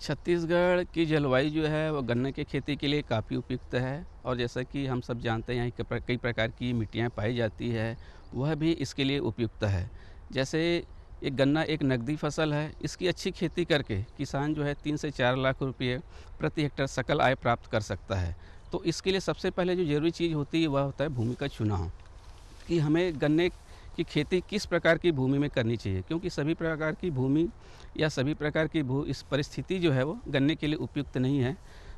छत्तीसगढ़ की जलवायु जो है वो गन्ने की खेती के लिए काफ़ी उपयुक्त है और जैसा कि हम सब जानते हैं यहाँ कई प्रकार की मिट्टियाँ पाई जाती है, वह भी इसके लिए उपयुक्त है। जैसे एक गन्ना एक नकदी फसल है, इसकी अच्छी खेती करके किसान जो है 3 से 4 लाख रुपये प्रति हेक्टेयर सकल आय प्राप्त कर सकता है। तो इसके लिए सबसे पहले जो ज़रूरी चीज़ होती है वह होता है भूमि का चुनाव, कि हमें गन्ने की खेती किस प्रकार की भूमि में करनी चाहिए, क्योंकि सभी प्रकार की भूमि या सभी प्रकार की भू इस परिस्थिति जो है वो गन्ने के लिए उपयुक्त नहीं है।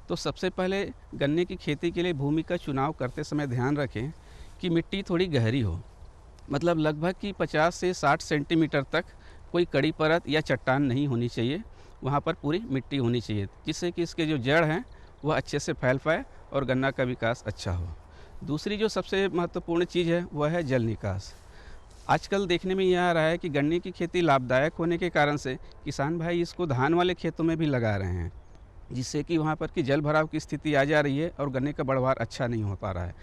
तो सबसे पहले गन्ने की खेती के लिए भूमि का चुनाव करते समय ध्यान रखें कि मिट्टी थोड़ी गहरी हो, मतलब लगभग कि 50 से 60 सेंटीमीटर तक कोई कड़ी परत या चट्टान नहीं होनी चाहिए, वहाँ पर पूरी मिट्टी होनी चाहिए, जिससे कि इसके जो जड़ हैं वह अच्छे से फैल पाए और गन्ना का विकास अच्छा हो। दूसरी जो सबसे महत्वपूर्ण चीज़ है वह है जल निकास। आजकल देखने में ये आ रहा है कि गन्ने की खेती लाभदायक होने के कारण से किसान भाई इसको धान वाले खेतों में भी लगा रहे हैं, जिससे कि वहाँ पर कि जल भराव की स्थिति आ जा रही है और गन्ने का बढ़वार अच्छा नहीं हो पा रहा है।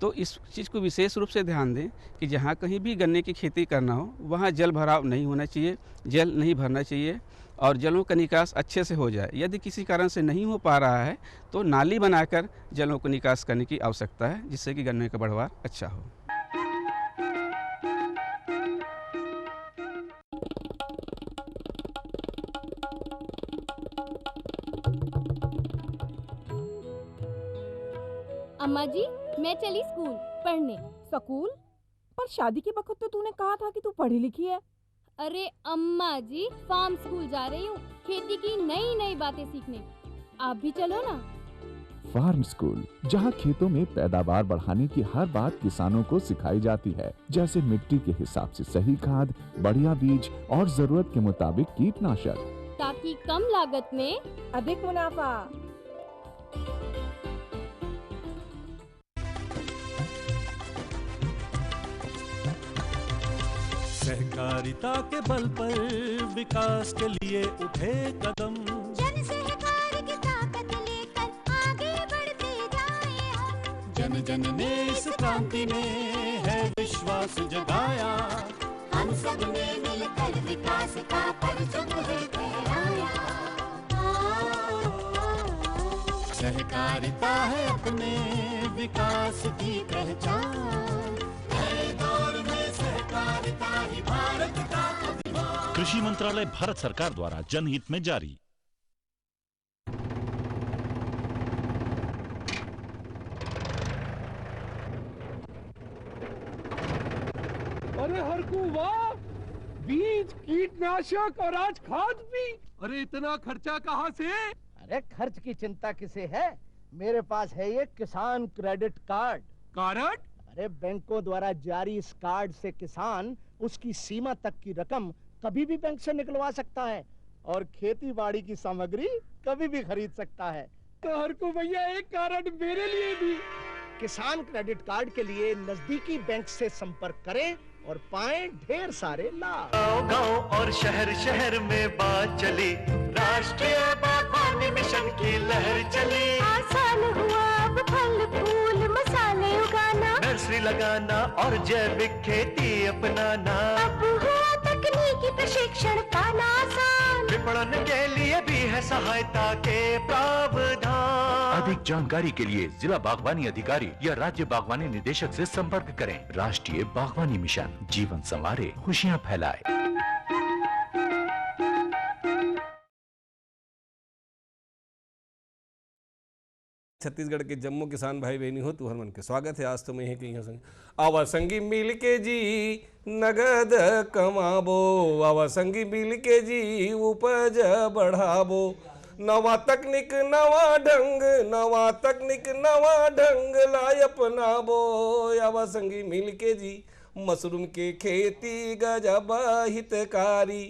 तो इस चीज़ को विशेष रूप से ध्यान दें कि जहाँ कहीं भी गन्ने की खेती करना हो वहाँ जल भराव नहीं होना चाहिए, जल नहीं भरना चाहिए और जलों का निकास अच्छे से हो जाए। यदि किसी कारण से नहीं हो पा रहा है तो नाली बनाकर जलों को निकास करने की आवश्यकता है, जिससे कि गन्ने का बढ़वार अच्छा हो। अम्मा जी, मैं चली स्कूल पढ़ने। स्कूल? पर शादी के वक्त तो तूने कहा था कि तू पढ़ी लिखी है। अरे अम्मा जी, फार्म स्कूल जा रही हूँ, खेती की नई नई बातें सीखने। आप भी चलो ना। फार्म स्कूल, जहाँ खेतों में पैदावार बढ़ाने की हर बात किसानों को सिखाई जाती है, जैसे मिट्टी के हिसाब से सही खाद, बढ़िया बीज और जरूरत के मुताबिक कीटनाशक, ताकि कम लागत में अधिक मुनाफा। सहकारिता के बल पर विकास के लिए उठे कदम, जन सहकार की ताकत लेकर आगे बढ़ते जाएं हम। जन जन ने इस क्रांति में है विश्वास जगाया, हम सब ने मिलकर विकास का परचम है फहराया। सहकारिता है अपने विकास की पहचान, नए दौर में सहकारिता ही भारत का अभिमान। कृषि मंत्रालय भारत सरकार द्वारा जनहित में जारी। अरे हरकू वाह, बीज, कीटनाशक और आज खाद भी। अरे इतना खर्चा कहाँ से? अरे खर्च की चिंता किसे है, मेरे पास है ये किसान क्रेडिट कार्ड। कार्ड? अरे बैंकों द्वारा जारी इस कार्ड से किसान उसकी सीमा तक की रकम कभी भी बैंक से निकलवा सकता है और खेती बाड़ी की सामग्री कभी भी खरीद सकता है। तो हरकू भैया एक कार्ड मेरे लिए भी। किसान क्रेडिट कार्ड के लिए नजदीकी बैंक से संपर्क करें और पाएं ढेर सारे लाभ। गांव और शहर शहर में बात चली, राष्ट्रीय बागवानी मिशन की लहर चली। आसान हुआ अब फल फूल मसाले उगाना, नर्सरी लगाना और जैविक खेती अपनाना। अब हुआ तकनीकी प्रशिक्षण पाना आसान, विपणन के लिए भी है सहायता के प्रावधान। अधिक जानकारी के लिए जिला बागवानी अधिकारी या राज्य बागवानी निदेशक से संपर्क करें। राष्ट्रीय बागवानी मिशन, जीवन संवारे, खुशियां फैलाए। छत्तीसगढ़ के जम्मू किसान भाई बहनी हो तू हर मन के स्वागत है। आज तो मैं कहीं संग आवा संगी मिल के जी नगद कमाबो, आवा संगी मिल के जी उपज बढ़ाबो। नवा तकनीक नवा ढंग, नवा तकनीक नवा ढंग लाय अपनाबो। आवा संगी मिल के जी मशरूम के खेती गजब हितकारी,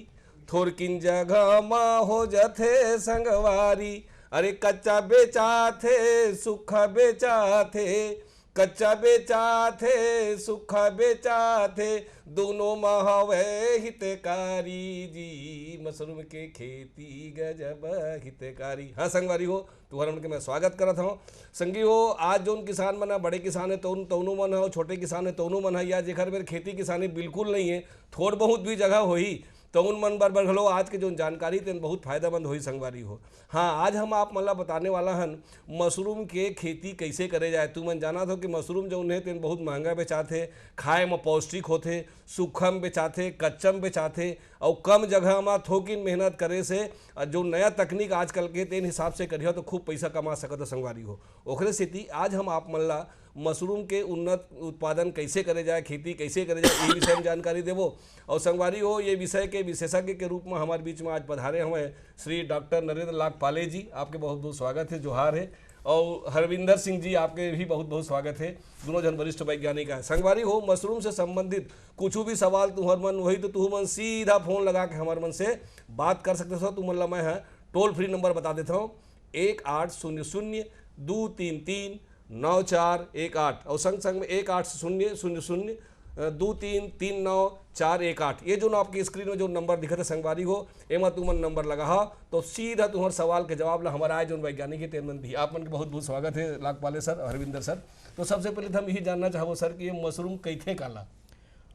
थोरकिन जगह माँ हो जथे संगवारी। अरे कच्चा बेचा थे सूखा बेचा थे, कच्चा बेचा थे सूखा बेचा थे, दोनों महावे हितकारी जी मशरूम के खेती गजब हितकारी। हाँ संगवारी हो तू हर मन के मैं स्वागत करत हूँ। संगी हो आज जो किसान मन बड़े किसान है तौनों मन हो, छोटे किसान है तौनों मन है, या जेकर मेरे खेती किसानी बिल्कुल नहीं है, थोड़ बहुत भी जगह होही तो उन मन बर बर घलो आज के जो जानकारी तेन बहुत फायदेमंद होई संगवारी हो। हाँ, आज हम आप मन ला बताने वाला हन मशरूम के खेती कैसे करे जाए। तू मन जाना हो कि मशरूम जो है तेन बहुत महंगा बेचाथे, खाए में पौष्टिक होथे, सूखा में बेचाथे, कच्चा में बेचाथे और कम जगह में थोकिन मेहनत करे से जो नया तकनीक आजकल के तेन हिसाब से करियो तो खूब पैसा कमा सकत हो संगवारी हो। ओखरे सेती आज हम आप मन ला मशरूम के उन्नत उत्पादन कैसे करे जाए, खेती कैसे करे जाए, ये विषय में जानकारी देवो। और संगवारी हो, ये विषय के विशेषज्ञ के रूप में हमारे बीच में आज पधारे हुए श्री डॉक्टर नरेंद्र लाल पाले जी, आपके बहुत बहुत स्वागत है, जोहार है। और हरविंदर सिंह जी, आपके भी बहुत बहुत स्वागत है। दोनों जन वरिष्ठ वैज्ञानिक हैं। संगवारी हो, मशरूम से संबंधित कुछ भी सवाल तुम्हार मन वही तो तुम मन सीधा फोन लगा के हमारे मन से बात कर सकते हो। तुम मतलब मैं टोल फ्री नंबर बता देता हूँ 1800-233-9418 और संग संग में 1800-233-9418। ये जो ना आपकी स्क्रीन में जो नंबर दिखा था संगवारी हो, एमा तुमन नंबर लगा हो तो सीधा तुम्हारे सवाल के जवाब ला हमारा आए जो वैज्ञानिक है तेन मन दी। आप मन के बहुत बहुत स्वागत है लाखपाले सर, हरविंदर सर। तो सबसे पहले तो हम यही जानना चाहो सर कि ये मशरूम कैथे काला।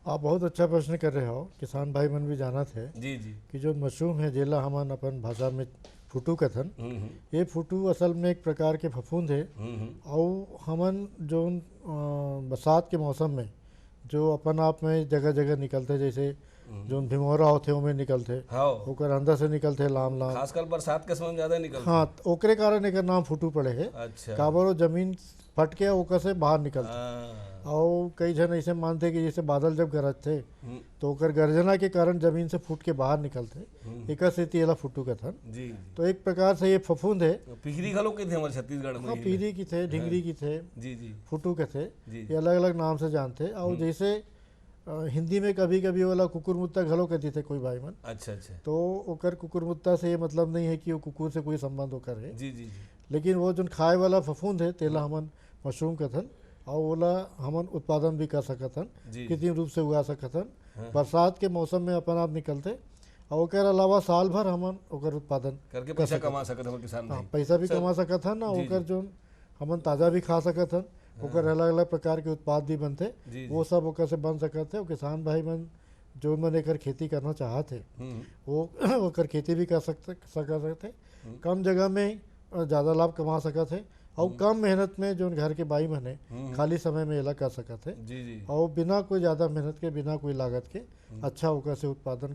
आप बहुत अच्छा प्रश्न कर रहे हो। किसान भाई मन भी जाना थे जी जी कि जो मशरूम है जेला हमन अपन भाषा में फुटू कथन, ये फुटू असल में एक प्रकार के फफूंद है और हमन जो बरसात के मौसम में जो अपन आप में जगह जगह निकलते, जैसे जो भिमोरा होते ओमे निकलते, ओकर अंदर से निकलते लाम लाम, खासकर बरसात के समय ज्यादा निकलते। हाँ, ओकरे कारण एकर नाम फुटू पड़े है। अच्छा। काबर जमीन फट के ओकर से बाहर निकलते। और कई जन ऐसे मानते कि जैसे बादल जब गरजते तो ओकर गर्जना के कारण जमीन से फूट के बाहर निकलते, एक से तेला फुटू कथन। जी। तो एक प्रकार से ये फफूंद है। पिहरी घलो के थे हमारे छत्तीसगढ़ में। हाँ, पिहरी की थे, ढिंगरी की थे, जी जी, फुटू के थे, जी। ये अलग अलग नाम से जानते। और जैसे हिंदी में कभी कभी वाला कुकुरमुत्ता घलो कहते थे कोई भाई मन। अच्छा अच्छा। तो ओकर कुकुरमुत्ता से ये मतलब नहीं है कि वो कुकुर से कोई संबंध होकर है। जी जी जी। लेकिन वो जो खाए वाला फफूंद है तेला हमन मशरूम कथन, और ओला हमन उत्पादन भी कर सकथन, कृत्रिम रूप से उगा सकथन। बरसात के मौसम में अपन आप निकलते और ओकर अलावा साल भर हमन ओकर उत्पादन करके पैसा कमा सकत हन किसान भाई। पैसा भी कमा सकथन और ओकर जो हमन ताज़ा भी खा सकथन। ओकर अलग अलग प्रकार के उत्पाद भी बनते, वो सब ओकर से बन सकते। और किसान भाई मन जो मन एकर खेती करना चाहते वो ओकर खेती भी कर सकते, कम जगह में ज़्यादा लाभ कमा सकते और कम मेहनत में जो घर के बाई मन है खाली समय में एला कर सकते और बिना कोई ज़्यादा मेहनत के, बिना कोई लागत के अच्छा ओकर से उत्पादन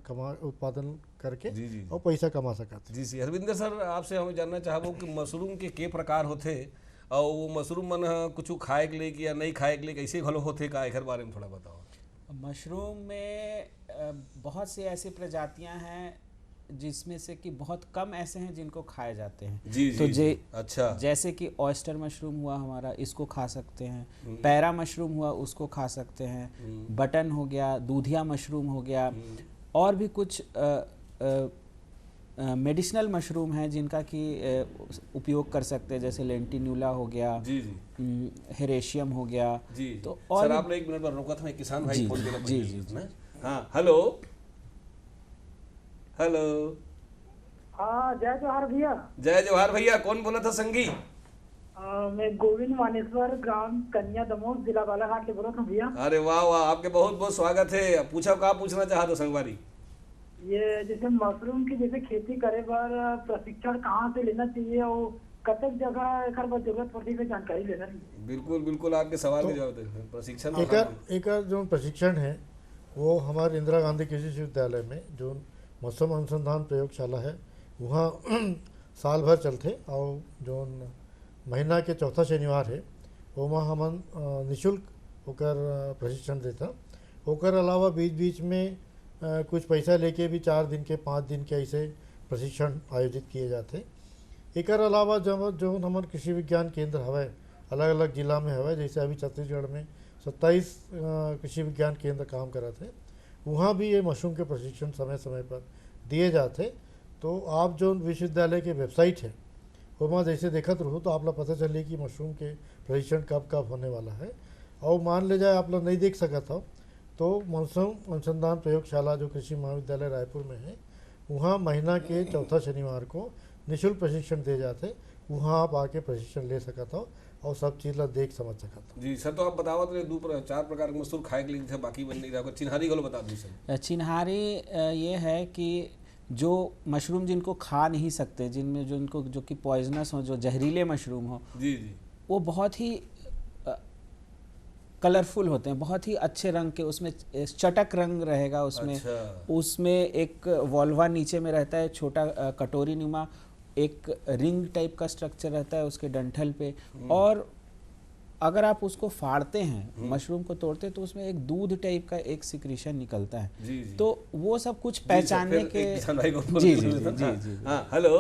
करके और पैसा कमा सकते। जी जी। हरविंदर सर, आपसे हम जानना चाहबो कि मशरूम के प्रकार होते और वो मशरूम मन कुछ खाए के लिए या नहीं खाए के लिए कैसे घलो होते, का एकर बारे में थोड़ा बताओ। मशरूम में बहुत सी ऐसी प्रजातियां हैं जिसमें से कि बहुत कम ऐसे हैं जिनको खाए जाते हैं। जी तो जी। अच्छा। जैसे कि ऑयस्टर मशरूम हुआ हमारा, इसको खा सकते हैं। पैरा मशरूम हुआ, उसको खा सकते हैं। बटन हो गया, दूधिया मशरूम हो गया, और भी कुछ मेडिसिनल मशरूम हैं जिनका कि उपयोग कर सकते हैं, जैसे लेंटिन्यूला हो गया, जी जी, हेरेशियम हो गया। जी। तो और सर आपने एक मिनट पर रोका था, किसान भाई फोन किया। जी जी जी। हाँ, हेलो हेलो। हाँ, जय जोहार भैया। जय जोहार भैया, कौन बोला था संगी? मैं गोविंद मानेश्वर, ग्राम कन्या दमोह, जिला बालाघाट से बोला था भैया। अरे वाह वाह, आपके बहुत बहुत स्वागत है। पूछा का पूछना चाहा तो संगवारी? ये जैसे मशरूम की जैसे खेती करे बार प्रशिक्षण कहाँ से लेना चाहिए और कतक जगह एकर बार जरूरत पड़ती है जानकारी लेना चाहिए। बिल्कुल बिल्कुल, आपके सवाल के जवाब दे। प्रशिक्षण एक जो प्रशिक्षण है वो हमारे इंदिरा गांधी कृषि विश्वविद्यालय में जो मौसम अनुसंधान प्रयोगशाला है वहाँ साल भर चलते और जो महीना के चौथा शनिवार है वहाँ हमन निःशुल्क होकर प्रशिक्षण देता। होकर अलावा बीच बीच में कुछ पैसा लेके भी 4 दिन के 5 दिन के ऐसे प्रशिक्षण आयोजित किए जाते। एक अलावा जब जो हमारे कृषि विज्ञान केंद्र हवे अलग अलग जिला में हवे, जैसे अभी छत्तीसगढ़ में 27 कृषि विज्ञान केंद्र काम करते, वहाँ भी ये मशरूम के प्रशिक्षण समय समय पर दिए जाते। तो आप जो विश्वविद्यालय के वेबसाइट है वहाँ जैसे देखते रहो तो आप लोग पता चले कि मशरूम के प्रशिक्षण कब कब होने वाला है। और मान ले जाए आप लोग नहीं देख सकता हो तो मौसम अनुसंधान प्रयोगशाला जो कृषि महाविद्यालय रायपुर में है वहाँ महीना के चौथा शनिवार को निःशुल्क प्रशिक्षण दिए जाते, वहाँ आप आके प्रशिक्षण ले सकता हो और सब चीज़ ला देख समझ सकत। जी सर, तो आप बतावत रहे 4 प्रकार के मसूर खाए के लिए जैसे बाकी बन नहीं रहा, चिन्हारी को बता दी सर। चिन्हारी ये है कि जो मशरूम जिनको खा नहीं सकते, जिनमें जो इनको जो कि पॉइजनस हो, जो जहरीले मशरूम हो, जी जी, वो बहुत ही कलरफुल होते हैं, बहुत ही अच्छे रंग के, उसमें चटक रंग रहेगा उसमें। अच्छा। उसमें एक वॉल्वा नीचे में रहता है, छोटा कटोरी नुमा एक रिंग टाइप का स्ट्रक्चर रहता है उसके डंठल पे। और अगर आप उसको फाड़ते हैं, मशरूम को तोड़ते हैं, तो उसमें एक दूध टाइप का एक सिक्रीशन निकलता है। जी जी। तो वो सब कुछ पहचानने के किसान भाई को फोन जी कर जी लेता जी हूं। जी। हाँ हेलो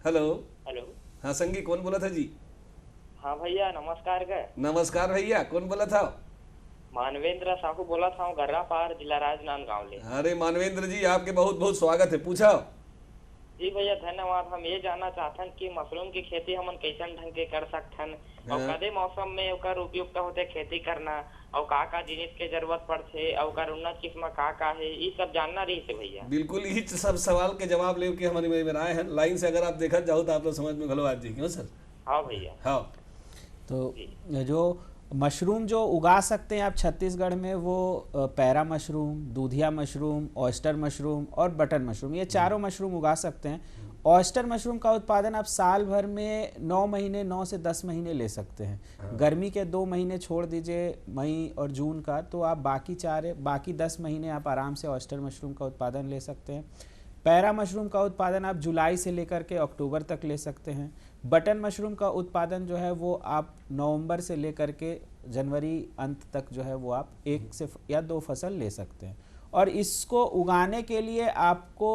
हेलो हेलो। हाँ संगी, कौन बोला था जी? हाँ भैया नमस्कार का। नमस्कार भैया, कौन बोला था? मानवेंद्र साहू बोला था, गर्रा पार जिला राजनांदगांव ले। अरे मानवेंद्र जी, आपके बहुत बहुत स्वागत है, पूछा। जी भैया धन्यवाद। हम ये जानना चाहतन कि मशरूम की खेती हमन कैसन ढंग के कर सकथन और कदे मौसम में ओकर उपयुक्त होते खेती करना और का जिनिस के जरूरत पड़थे और ओकर उन्नत किस्म का है, ये सब जानना रही से भैया। बिल्कुल, यही सब सवाल के जवाब ले के हमारी में आए हैं लाइन से। अगर आप देखा जाओ तो आप लोग समझ में घलो आज जी, क्यों सर? हाँ भैया। हाँ, तो जो मशरूम जो उगा सकते हैं आप छत्तीसगढ़ में, वो पैरा मशरूम, दूधिया मशरूम, ऑयस्टर मशरूम और बटन मशरूम, ये चारों मशरूम उगा सकते हैं। ऑयस्टर मशरूम का उत्पादन आप साल भर में 9 से 10 महीने ले सकते हैं। गर्मी के 2 महीने छोड़ दीजिए, मई और जून का, तो आप बाकी 10 महीने आप आराम से ऑयस्टर मशरूम का उत्पादन ले सकते हैं। पैरा मशरूम का उत्पादन आप जुलाई से लेकर के अक्टूबर तक ले सकते हैं। बटन मशरूम का उत्पादन जो है वो आप नवंबर से लेकर के जनवरी अंत तक जो है वो आप 1 से या 2 फसल ले सकते हैं। और इसको उगाने के लिए आपको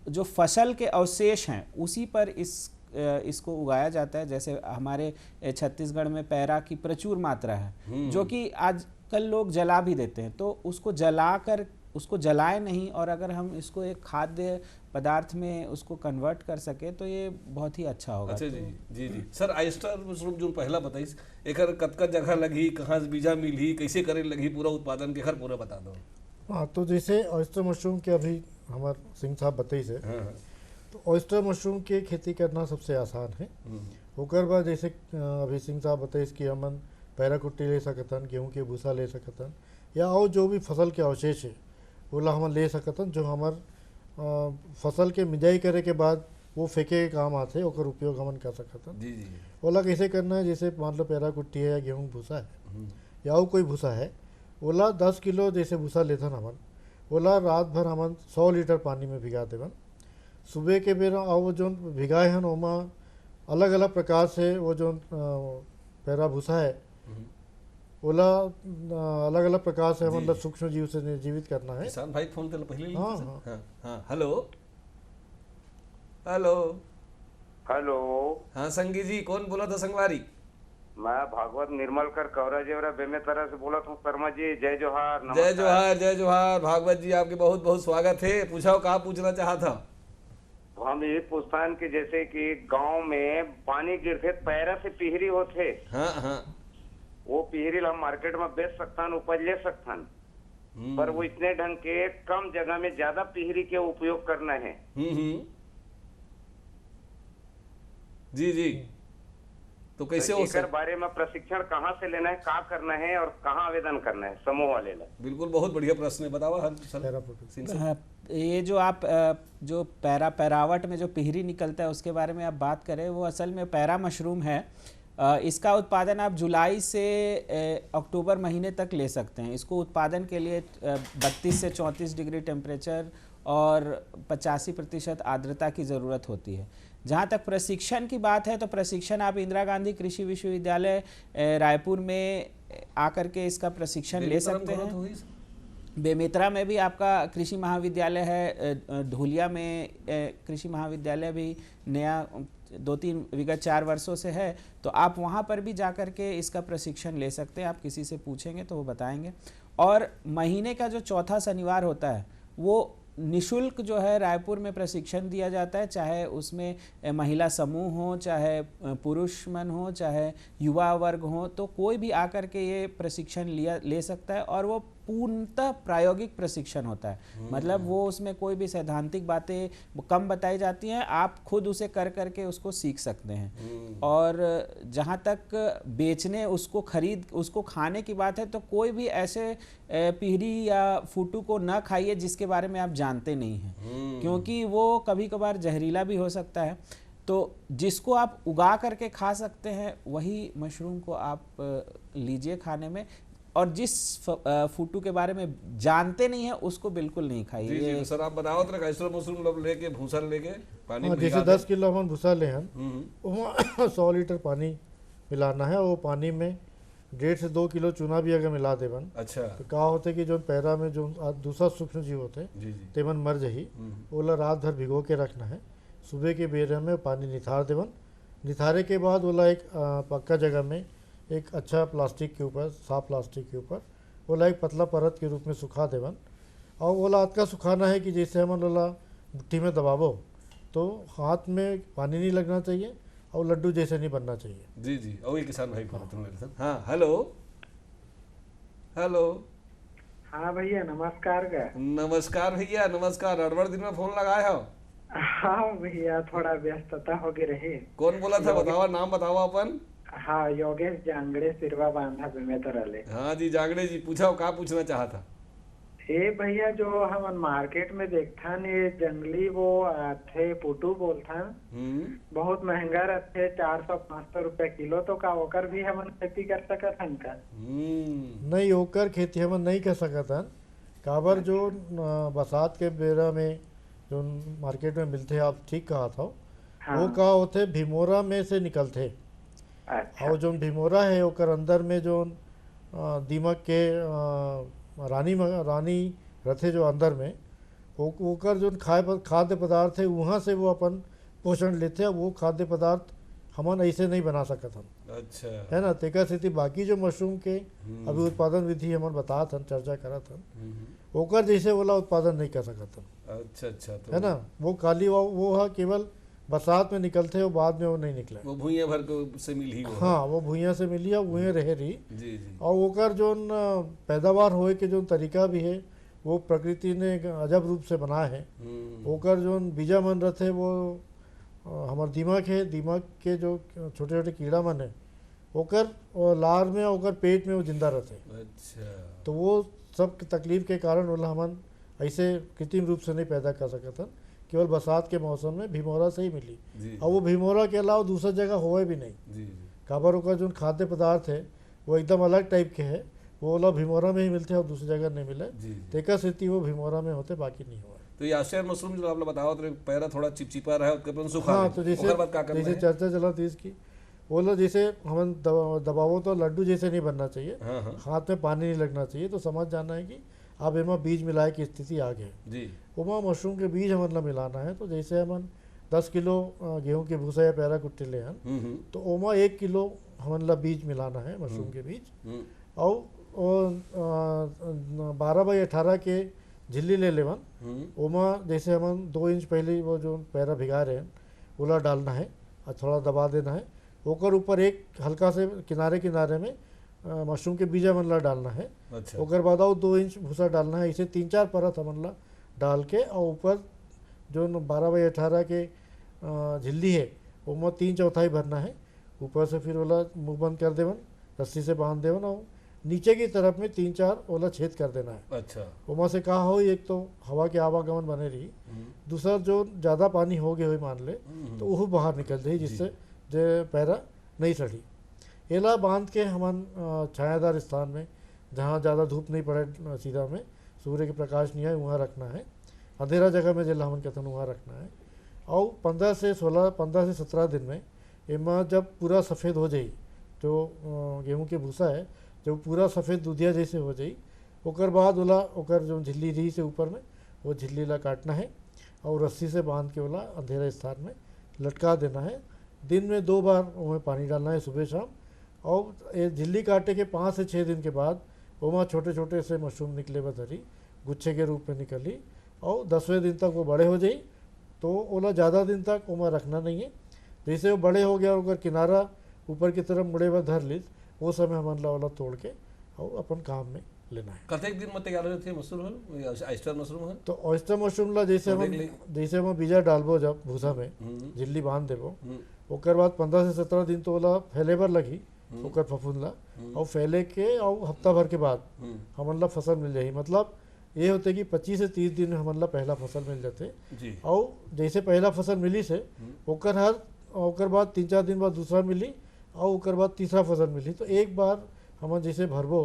जो फसल के अवशेष हैं उसी पर इसको उगाया जाता है। जैसे हमारे छत्तीसगढ़ में पैरा की प्रचुर मात्रा है, जो कि आजकल लोग जला भी देते हैं, तो उसको जलाए नहीं, और अगर हम इसको एक खाद्य पदार्थ में उसको कन्वर्ट कर सके तो ये बहुत ही अच्छा होगा। अच्छा जी जी जी सर, ऑयस्टर मशरूम जो पहला बताइस, एकर कतका जगह लगी, कहाँ से बीजा मिली, कैसे करे लगी पूरा उत्पादन के पूरा बता दो। हाँ, तो जैसे ऑयस्टर मशरूम के अभी हमार सिंह साहब बताइए, तो ऑयस्टर मशरूम के खेती करना सबसे आसान है। ओकर बाद जैसे अभी सिंह साहब बताइस कि हमन पैरा कुट्टी ले सकतन, गेहूँ के भूसा ले सकतन, या और जो भी फसल के अवशेष है ओला हमन ले सकतन, जो हमार फसल के मिजाई करे के बाद वो फेंके के काम आते, ओकर उपयोग हमन कर सकतन। जी जी। ओला कैसे करना है, जैसे मान लो पैरा कुट्टी है या गेहूँ भूसा है या और कोई भूसा है, ओला 10 किलो जैसे भूसा लेथन हमन, ओला रात भर हमन 100 लीटर पानी में भिगा देवन। सुबह के बेर और जो भिगाए हन ओमा अलग अलग प्रकार से वो जो पैरा भूसा है ओला अलग अलग प्रकार से मतलब सूक्ष्म जीव से निर्जीवित करना है। किसान भाई फोन कर पहले। हाँ हाँ हाँ हाँ। Hello hello hello. हाँ संगी जी, कौन बोला था संगवारी? मैं भागवत निर्मलकर कवरा जेवरा बेमे तरह से बोला था। शर्मा जी जय जोहार। जय जोहार जय जोहार। भागवत जी आपके बहुत बहुत स्वागत है। पूछाओ, कहाँ पूछना चाहा था? हम ये पूछतान कि जैसे कि गांव में पानी गिरते पैरा से पिहरी होते। हाँ हाँ। वो पिहरी हम मार्केट में बेच सकतन, उपज ले सकतन, पर वो इतने ढंग के कम जगह में ज्यादा पिहरी के उपयोग करना है। जी जी। तो कैसे हो सर बारे में प्रशिक्षण कहाँ से लेना है, क्या करना है और कहाँ आवेदन करना है समूह वाले ला? बिल्कुल, बहुत बढ़िया प्रश्न है, बतावा हर। ये जो आप जो पैरावट में जो पिहरी निकलता है उसके बारे में आप बात करें, वो असल में पैरा मशरूम है। इसका उत्पादन आप जुलाई से अक्टूबर महीने तक ले सकते हैं। इसको उत्पादन के लिए 32 से 34 डिग्री टेम्परेचर और 85% आर्द्रता की ज़रूरत होती है। जहाँ तक प्रशिक्षण की बात है, तो प्रशिक्षण आप इंदिरा गांधी कृषि विश्वविद्यालय रायपुर में आकर के इसका प्रशिक्षण ले सकते हैं। बेमेतरा में भी आपका कृषि महाविद्यालय है, ढोलिया में कृषि महाविद्यालय भी नया 2-3 विगत 4 वर्षों से है, तो आप वहाँ पर भी जाकर के इसका प्रशिक्षण ले सकते हैं। आप किसी से पूछेंगे तो वो बताएंगे। और महीने का जो चौथा शनिवार होता है वो निशुल्क जो है रायपुर में प्रशिक्षण दिया जाता है, चाहे उसमें महिला समूह हो, चाहे पुरुष मन हो, चाहे युवा वर्ग हो, तो कोई भी आकर के ये प्रशिक्षण ले सकता है। और वो पूर्णतः प्रायोगिक प्रशिक्षण होता है, मतलब वो उसमें कोई भी सैद्धांतिक बातें कम बताई जाती हैं, आप खुद उसे कर करके उसको सीख सकते हैं। और जहाँ तक बेचने उसको खरीद उसको खाने की बात है, तो कोई भी ऐसे पिहरी या फूटू को न खाइए जिसके बारे में आप जानते नहीं हैं, क्योंकि वो कभी कभार जहरीला भी हो सकता है। तो जिसको आप उगा करके खा सकते हैं वही मशरूम को आप लीजिए खाने में, और जिस फूटू के बारे में जानते नहीं है उसको बिल्कुल नहीं खाइए। जी जी सर, आप बताओ तो कैसे मशरूम लोग लेके भूसा लेके पानी में जैसे 10 किलो हम भूसा ले हैं, 100 लीटर पानी मिलाना है, वो पानी में 1.5 से 2 किलो चूना भी अगर मिला देवन, अच्छा, तो क्या होते कि जो पैरा में जो दूसरा सूक्ष्म जीव होते तेमन मर जही, ओला रात भर भिगो के रखना है। सुबह के बेर में पानी निथार देवन, निथारे के बाद ओला एक पक्का जगह में एक अच्छा प्लास्टिक के ऊपर, साफ प्लास्टिक के ऊपर ओला एक पतला परत के रूप में सुखा देवन। और ओला हाथ का सुखाना है कि जैसे हम ओला मुट्ठी में दबावो तो हाथ में पानी नहीं लगना चाहिए और लड्डू जैसे नहीं बनना चाहिए। जी जी, और ये किसान भाई फोन मेरे साथ। हाँ हेलो हेलो। हाँ भैया नमस्कार। का नमस्कार भैया, नमस्कार। अड़बड़ दिन में फोन लगाए हो? हाँ भैया थोड़ा व्यस्तता हो गई रही। कौन बोला था, बतावा नाम बतावा अपन। हाँ योगेश जांगड़े सिरवा बांधा में तो रहे। हाँ जी जांगड़े जी, पूछा क्या पूछना चाहता? ए भैया जो हम मार्केट में देखता ये जंगली वो थे पुटू बोलता, बहुत महंगा रहते, 400-500 रुपए किलो, तो का ओकर भी हम खेती कर सकत हन का? नहीं, ओकर खेती हम नहीं कर सकत हन। काबर जो बरसात के बेरा में जो मार्केट में मिलते, आप ठीक कहा था। वो का होते भीमोरा में से निकलते। और जो भीमोरा है ओकर अंदर में जो दीमक के रानी रथे जो अंदर में ओकर जो खाद्य पदार्थ है वहाँ से वो अपन पोषण लेते हैं। वो खाद्य पदार्थ हमन ऐसे नहीं बना सकत हम। अच्छा है ना, तेका स्थिति बाकी जो मशरूम के अभी उत्पादन विधि हमन बतात हन, चर्चा करत हन, ओकर जैसे वाला उत्पादन नहीं कर सकत हम। अच्छा अच्छा, तो है ना, वो खाली वो है केवल बरसात में निकलते हैं, वो बाद में वो नहीं निकले। वो भुइयां भर को से मिली हो। हाँ, वो भुइयां से मिली और वहीं रह रही। जी जी। और ओकर जो पैदावार होए के जो तरीका भी है वो प्रकृति ने अजब रूप से बनाए है। ओकर जो बीजा मन रहते वो हमार दिमाग है, दिमाग के जो छोटे छोटे कीड़ा मन है ओकर लार में ओकर पेट में वो जिंदा रहते। अच्छा, तो वो सब तकलीफ के कारण वो हमन ऐसे कृत्रिम रूप से नहीं पैदा कर सकते, केवल बरसात के मौसम में भीमोरा से ही मिली। और वो भीमोरा के अलावा दूसरा जगह होए भी नहीं। जी जी। काबर का जो खाद्य पदार्थ है वो एकदम अलग टाइप के है, वो वाला भीमोरा में ही मिलते हैं और दूसरी जगह नहीं मिले। तेका स्थिति वो भीमोरा में होते, बाकी नहीं हुआ। तो ये आश्चर्य मशरूम जो आपने बताया तो पैरा थोड़ा चिपचिपा रहा है, उसके ऊपर सुखा। हाँ, तो जैसे चर्चा चला थी इसकी, वो लोग जैसे हम दबावो तो लड्डू जैसे नहीं बनना चाहिए। हाथ में पानी नहीं लगना चाहिए। तो समझ जाना है कि अब एमा बीज मिलाए की स्थिति आ गई जी। उमा मशरूम के बीज हमन मिलाना है। तो जैसे हमन 10 किलो गेहूं के भूसा या पैरा कुट्टी ले हन, तो ओमा 1 किलो हमन बीज मिलाना है, मशरूम के बीज। और 12x18 के झिल्ली ले लेवन, ओमा जैसे हमन 2 इंच पहले वो जो पैरा भिगा रहे हैं ओला डालना है और थोड़ा दबा देना है। ओकर ऊपर एक हल्का से किनारे किनारे में मशरूम के बीजा मनला डालना है। अच्छा। ओकर बाद 2 इंच भूसा डालना है। इसे 3-4 परत हमनला डाल के और ऊपर जो 12x18 के झिल्ली है वो 3/4 भरना है। ऊपर से फिर ओला मुँह बंद कर देवन, रस्सी से बांध देवन और नीचे की तरफ में 3-4 ओला छेद कर देना है। अच्छा। ओमा से कहा हो, एक तो हवा के आवागमन बने रही, दूसरा जो ज़्यादा पानी हो गए हो मान ले तो वो बाहर निकल जाए, जिससे जो पैरा नहीं सड़ी। एला बांध के हमन छायादार स्थान में, जहाँ ज़्यादा धूप नहीं पड़े, सीधा में सूर्य के प्रकाश नहीं आए, वहाँ रखना है। अंधेरा जगह में जिला हमन कहते हैं वहाँ रखना है। और 15 से 17 दिन में एमा जब पूरा सफ़ेद हो जाए, जो गेहूं के भूसा है जब पूरा सफ़ेद दूधिया जैसे हो जाए, ओकर बाद ओला ओकर जो झिल्ली रही से ऊपर में वो झिल्ली ला काटना है और रस्सी से बांध के ओला अंधेरा स्थान में लटका देना है। दिन में 2 बार उसमें पानी डालना है, सुबह शाम। और ये झिल्ली काटे के 5 से 6 दिन के बाद ओमा छोटे छोटे से मशरूम निकले बधरी गुच्छे के रूप में निकली। और 10वें दिन तक वो बड़े हो जाई तो ओला ज़्यादा दिन तक ओमा रखना नहीं है। जैसे वो बड़े हो गया और ओकर किनारा ऊपर की तरफ मुड़े हुए धर लीस, वो समय हमन ला ओला तोड़ के और अपन काम में लेना है। कतेक दिन में तैयार हो जाती है मशरूम है ऑयस्टर मशरूम है? तो ऑयस्टर मशरूम ला जैसे हम बीजा डालबो जब भूसा में झिल्ली बांध देबो, ओकर बाद 15 से 17 दिन तो ओला फैले बर लगी ओकर फफूंद ला, और फैले के और हफ्ता भर के बाद हमन ला फसल मिल जाही। मतलब ये होते कि 25 से 30 दिन में हमन ला पहला फसल मिल जाते। और जैसे पहला फसल मिली से ओकर बाद 3-4 दिन बाद दूसरा मिली और ओकर बाद तीसरा फसल मिली। तो एक बार हमन जैसे भरबो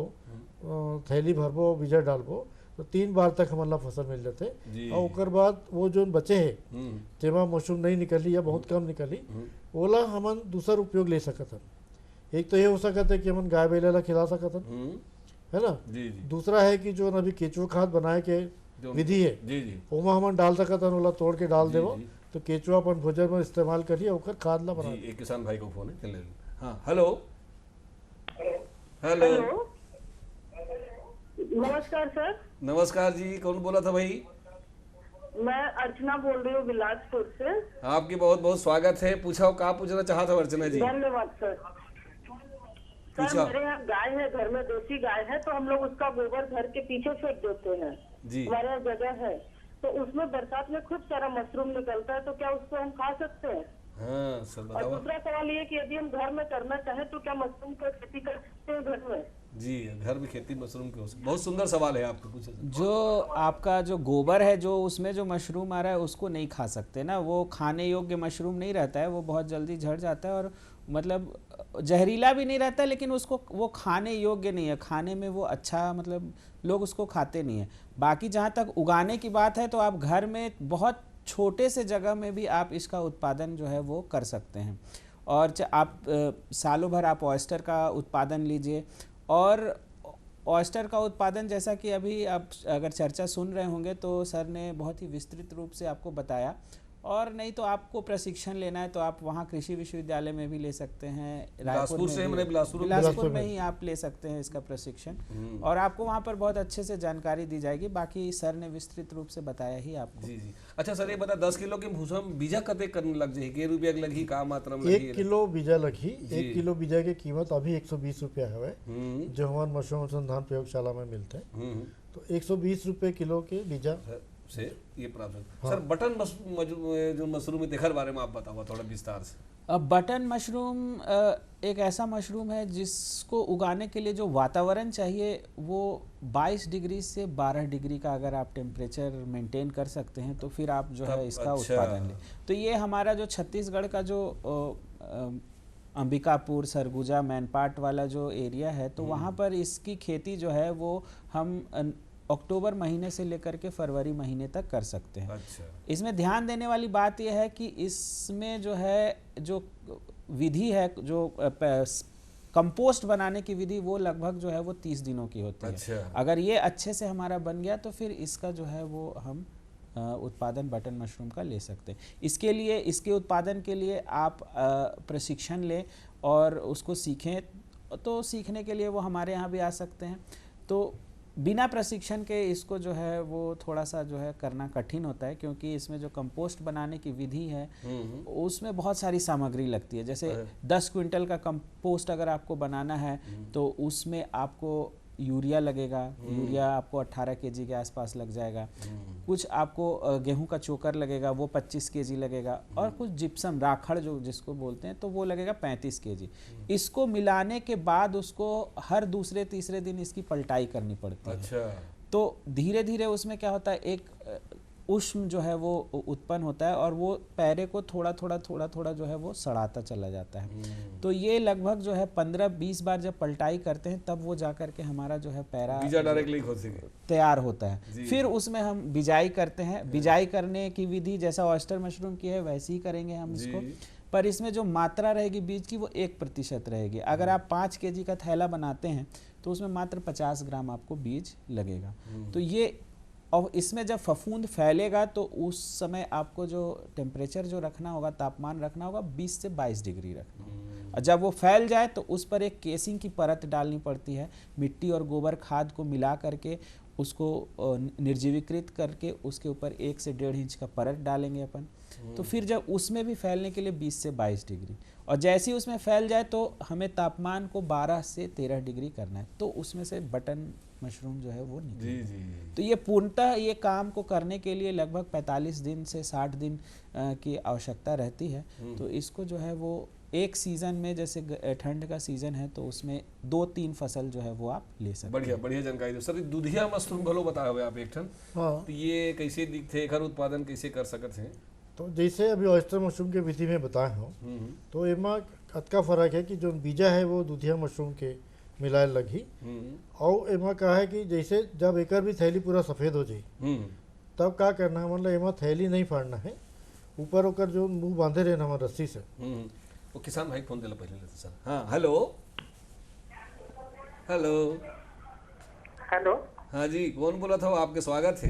थैली भरबो बीजा डालबो तो 3 बार तक हमन ला फसल मिल जाते। और ओकर बाद वो जो बचे है जेमा मशरूम नहीं निकली या बहुत कम निकली, ओला हमन दूसर उपयोग ले सकत हन। एक तो ये हो सकता है कि हमन गाय बैला ला खिला सकत हन, है ना। दूसरा है कि जो अभी केचुआ खाद बनाए के विधि है ओमा हमन डाल सकत हन, ओला तोड़ के डाल देवो तो केचुआ अपन भोजन में इस्तेमाल करिए ओकर खाद ला बना। एक किसान भाई को फोन है, चले। हाँ हेलो हेलो नमस्कार सर। नमस्कार जी, कौन बोला था भाई? मैं अर्चना बोल रही हूँ बिलासपुर से। आपकी बहुत बहुत स्वागत है। पूछो क्या पूछना चाहता हूँ अर्चना जी? धन्यवाद सर। सर मेरे यहाँ गाय है, घर में देसी गाय है, तो हम लोग उसका गोबर घर के पीछे फेंक देते हैं। हमारे यहाँ जगह है तो उसमें बरसात में खूब सारा मशरूम निकलता है, तो क्या उसको हम खा सकते हैं? हाँ सर। और दूसरा सवाल ये कि यदि हम घर में करना चाहें तो क्या मशरूम का खेती कर सकते हैं घर में? जी घर में खेती मशरूम की हो सकती। बहुत सुंदर सवाल है आपको पूछा। जो आपका जो गोबर है जो उसमें जो मशरूम आ रहा है उसको नहीं खा सकते ना, वो खाने योग्य मशरूम नहीं रहता है, वो बहुत जल्दी झड़ जाता है और मतलब जहरीला भी नहीं रहता, लेकिन उसको वो खाने योग्य नहीं है, खाने में वो अच्छा मतलब लोग उसको खाते नहीं है। बाकी जहाँ तक उगाने की बात है तो आप घर में बहुत छोटे से जगह में भी आप इसका उत्पादन जो है वो कर सकते हैं। और आप सालों भर आप ऑयस्टर का उत्पादन लीजिए, और ऑयस्टर का उत्पादन जैसा कि अभी आप अगर चर्चा सुन रहे होंगे तो सर ने बहुत ही विस्तृत रूप से आपको बताया। और नहीं तो आपको प्रशिक्षण लेना है तो आप वहाँ कृषि विश्वविद्यालय में भी ले सकते हैं, बिलासपुर में ही आप ले सकते हैं इसका प्रशिक्षण, और आपको वहाँ पर बहुत अच्छे से जानकारी दी जाएगी। बाकी सर ने विस्तृत रूप से बताया ही आपको। जी जी। अच्छा सर ये बता 10 किलो के भूसा में बीजा कते करने लग जाए, के रुपया लगी का मात्रा में? 1 किलो बीजा लगी। 1 किलो बीजा की कीमत अभी 120 रुपया है जो हमारे मशरूम अनुसंधान प्रयोगशाला में मिलते हैं। तो 120 रुपये किलो के बीजा से ये प्राप्त। हाँ। सर बटन जो मशरूम है देखर बारे में आप बताओ थोड़ा विस्तार से। अब बटन मशरूम एक ऐसा मशरूम है जिसको उगाने के लिए जो वातावरण चाहिए वो 22 डिग्री से 12 डिग्री का अगर आप टेम्परेचर मेंटेन कर सकते हैं तो फिर आप जो है इसका उत्पादन लें। तो ये हमारा जो छत्तीसगढ़ का जो अंबिकापुर, सरगुजा, मैनपाट वाला जो एरिया है तो वहाँ पर इसकी खेती जो है वो हम अक्टूबर महीने से लेकर के फरवरी महीने तक कर सकते हैं। अच्छा। इसमें ध्यान देने वाली बात यह है कि इसमें जो है जो विधि है जो कंपोस्ट बनाने की विधि वो लगभग जो है वो 30 दिनों की होती है। अच्छा। अगर ये अच्छे से हमारा बन गया तो फिर इसका जो है वो हम उत्पादन बटन मशरूम का ले सकते हैं। इसके लिए इसके उत्पादन के लिए आप प्रशिक्षण लें और उसको सीखें, तो सीखने के लिए वो हमारे यहाँ भी आ सकते हैं। तो बिना प्रशिक्षण के इसको जो है वो थोड़ा सा जो है करना कठिन होता है, क्योंकि इसमें जो कंपोस्ट बनाने की विधि है उसमें बहुत सारी सामग्री लगती है। जैसे 10 क्विंटल का कंपोस्ट अगर आपको बनाना है तो उसमें आपको यूरिया लगेगा, यूरिया आपको 18 केजी के आसपास लग जाएगा। कुछ आपको गेहूं का चोकर लगेगा, वो 25 केजी लगेगा, और कुछ जिप्सम राखड़ जो जिसको बोलते हैं तो वो लगेगा 35 केजी। इसको मिलाने के बाद उसको हर दूसरे तीसरे दिन इसकी पलटाई करनी पड़ती है। अच्छा। तो धीरे धीरे उसमें क्या होता है, एक उष्ण जो है वो उत्पन्न होता है और वो पैरे को थोड़ा थोड़ा जो है वो सड़ाता चला जाता है। तो ये लगभग जो है 15-20 बार जब पलटाई करते हैं तब वो जाकर के हमारा जो है पैरा बीजा डायरेक्टली तैयार होता है। फिर उसमें हम बिजाई करते हैं। बिजाई करने की विधि जैसा ऑयस्टर मशरूम की है वैसे ही करेंगे हम इसको, पर इसमें जो मात्रा रहेगी बीज की वो 1% रहेगी। अगर आप 5 केजी का थैला बनाते हैं तो उसमें मात्र 50 ग्राम आपको बीज लगेगा। तो ये, और इसमें जब फफूंद फैलेगा तो उस समय आपको जो टेम्परेचर जो रखना होगा, तापमान रखना होगा 20 से 22 डिग्री रखना। और जब वो फैल जाए तो उस पर एक केसिंग की परत डालनी पड़ती है, मिट्टी और गोबर खाद को मिला करके उसको निर्जीवीकृत करके उसके ऊपर 1 से 1.5 इंच का परत डालेंगे अपन। तो फिर जब उसमें भी फैलने के लिए 20 से 22 डिग्री, और जैसे ही उसमें फैल जाए तो हमें तापमान को 12 से 13 डिग्री करना है, तो उसमें से बटन मशरूम जो है वो निकले। जी जी। तो ये पूर्णतः ये काम को करने के लिए लगभग 45 दिन से 60 दिन की आवश्यकता रहती है। तो इसको जो है वो एक सीज़न में, जैसे ठंड का सीज़न है तो उसमें 2-3 फसल जो है वो आप ले सकते हैं। बढ़िया बढ़िया जानकारी दो सर। दुधिया मशरूम भलो बताया हुआ आप एक ठन। हाँ। तो ये कैसे दिखते, एकर उत्पादन कैसे कर सकते हैं? तो जैसे अभी ऑयस्टर मशरूम के विधि में बताए हो, तो एमा अतका फर्क है कि जो बीजा है वो दुधिया मशरूम के मिलाए लगी, और एमा का है कि जैसे जब एकर भी थैली पूरा सफ़ेद हो जाए तब का करना है, मतलब एमा थैली नहीं फाड़ना है, ऊपर ओकर जो मुंह बांधे रहना हमारे रस्सी से। वो किसान भाई फोन दिला पहले लेते सर। हाँ हेलो हेलो हेलो। हाँ जी, कौन बोला था? आपके स्वागत है।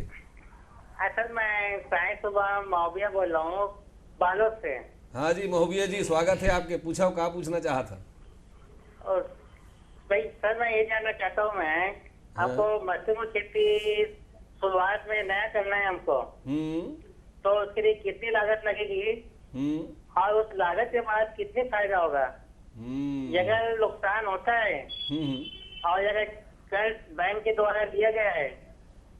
सर मैं साई सुबह महोबिया बोल रहा हूँ बालोद से। हाँ जी महोबिया जी, स्वागत है आपके। पूछा क्या पूछना चाहा था? और भाई सर मैं ये जानना चाहता हूँ, मैं आपको मशरूम खेती शुरुआत में नया करना है हमको, तो उसके लिए कितनी लागत लगेगी और उस लागत के बाद कितने फायदा होगा? अगर नुकसान होता है और अगर कर्ज बैंक के द्वारा दिया गया है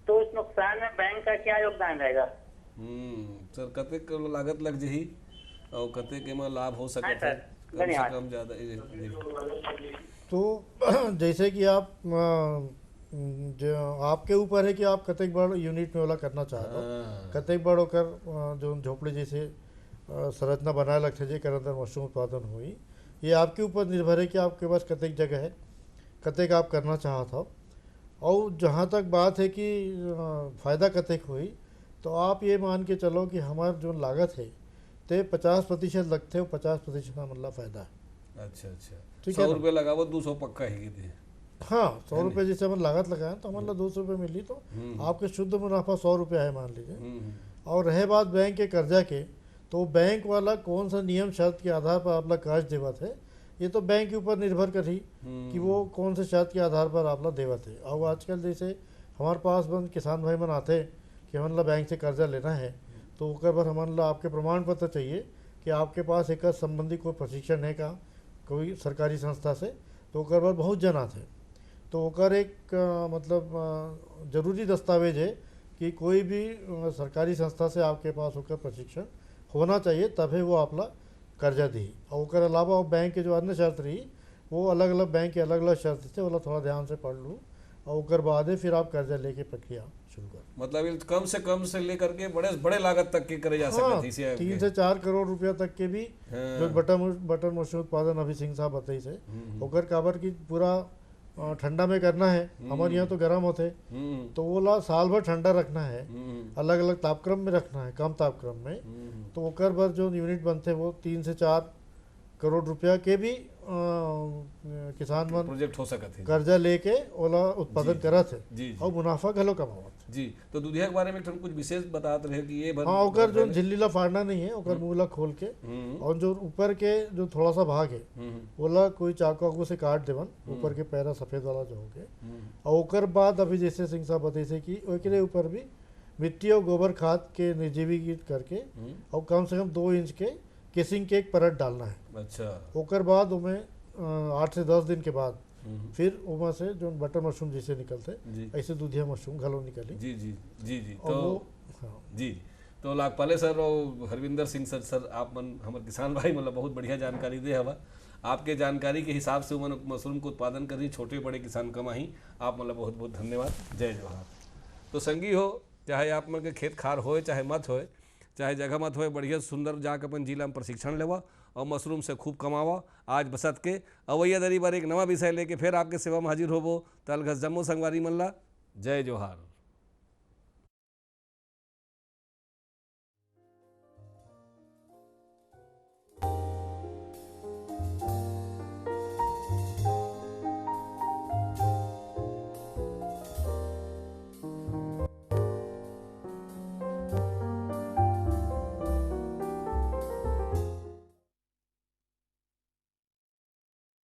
तो उस नुकसान में बैंक का क्या योगदान रहेगा? सर कतेक लागत लग जही और कतेक में लाभ हो सकता है? कम से कम ज्यादा। तो जैसे कि आप जो आपके ऊपर है कि आप कतेक बड़ यूनिट में वाला करना चाहते हो, कतेक बड़ होकर जो झोपड़ी जैसे संरचना बनाए लगते जे अंदर मशरूम उत्पादन हुई, ये आपके ऊपर निर्भर है कि आपके पास कतेक जगह है, कतेक आप करना चाहते हो। और जहाँ तक बात है कि फ़ायदा कतेक हुई, तो आप ये मान के चलो कि हमारी जो लागत है ते 50% लगते हो, 50% का मतलब फ़ायदा है। अच्छा अच्छा। ठीक है, 100 रुपये लगाओ 200 पक्का ही थे। हाँ 100 रुपये जैसे हम लागत लगाएं तो हमारे 200 रुपये मिली, तो आपके शुद्ध मुनाफा 100 रुपये है मान लीजिए। और रहे बात बैंक के कर्जा के, तो बैंक वाला कौन सा नियम शर्त के आधार पर आपला कर्ज देवत है, ये तो बैंक के ऊपर निर्भर करी कि वो कौन से शर्त के आधार पर आपला देवत है। और आजकल जैसे हमारे पास बन किसान भाई मन आते कि हमारा बैंक से कर्जा लेना है, तो ओकर पर हमारा आपके प्रमाण पत्र चाहिए कि आपके पास एक संबंधी कोई प्रशिक्षण है का कोई सरकारी संस्था से, तो ओकर पर बहुत जन आते। तो ओकर एक मतलब जरूरी दस्तावेज है कि कोई भी सरकारी संस्था से आपके पास होकर प्रशिक्षण होना चाहिए, तभी वो आपला कर्जा दी। और ओकर अलावा बैंक के जो अन्य शर्त रही वो अलग अलग बैंक के अलग अलग शर्त थे, वाला थोड़ा ध्यान से पढ़ लूँ और ओकर बाद फिर आप कर्जा लेके प्रक्रिया शुरू कर। मतलब कम से लेकर के बड़े लागत तक के करे जा सकते हैं। 3 से 4 करोड़ रुपया तक के भी जो बटर मशरूम उत्पादन अभी सिंह साहब बताई से ओकर काबर की पूरा ठंडा में करना है, हमारे यहाँ तो गर्म होते, तो वो ला साल भर ठंडा रखना है, अलग अलग तापक्रम में रखना है, कम तापक्रम में। तो ओकर पर जो यूनिट बनते वो 3 से 4 करोड़ रुपया के भी किसान मन प्रोजेक्ट हो सकते हैं, कर्जा लेके ओला उत्पादन करत है और मुनाफा घलो कमावत जी। तो दुधिया के बारे में कुछ विशेष बताते रहे कि ये हाँ ओकर जो झिल्लीला फाड़ना नहीं है, ओकर मुंहला खोल के और जो ऊपर के जो थोड़ा सा भाग है बोला कोई चाकू से काट देवन, ऊपर के पैरा सफेद वाला जो हो गए। और ओकर बाद अभी जैसे सिंह साहब बताइए कि ओकरे ऊपर भी मिट्टी और गोबर खाद के निर्जीवीकृत करके और कम से कम 2 इंच के केसिंग के एक परत डालना है। अच्छा। ओकर बाद उमें 8 से 10 दिन के बाद फिर उमा से जो बटर मशरूम जैसे निकलते ऐसे दुधिया मशरूम घलो निकली। जी जी जी जी। तो जी तो लाखपाले सर और हरविंदर सिंह सर आप मन हमारे किसान भाई मतलब बहुत बढ़िया जानकारी दे हवा। आपके जानकारी के हिसाब से उमन मशरूम को उत्पादन करी छोटे बड़े किसान कमाही, आप मतलब बहुत बहुत धन्यवाद। जय जवाहर। तो संगी हो चाहे आप मन के खेत खार होए चाहे मत होए, चाहे जगह मत होए, बढ़िया सुंदर जाकर अपन जिला में प्रशिक्षण लेवा और मशरूम से खूब कमावा। आज बसत के अवैया दरी बार एक नवा विषय लेके फिर आपके सेवा में हाजिर होबो। तलघस जम्मू संगवारी मल्ला। जय जोहार।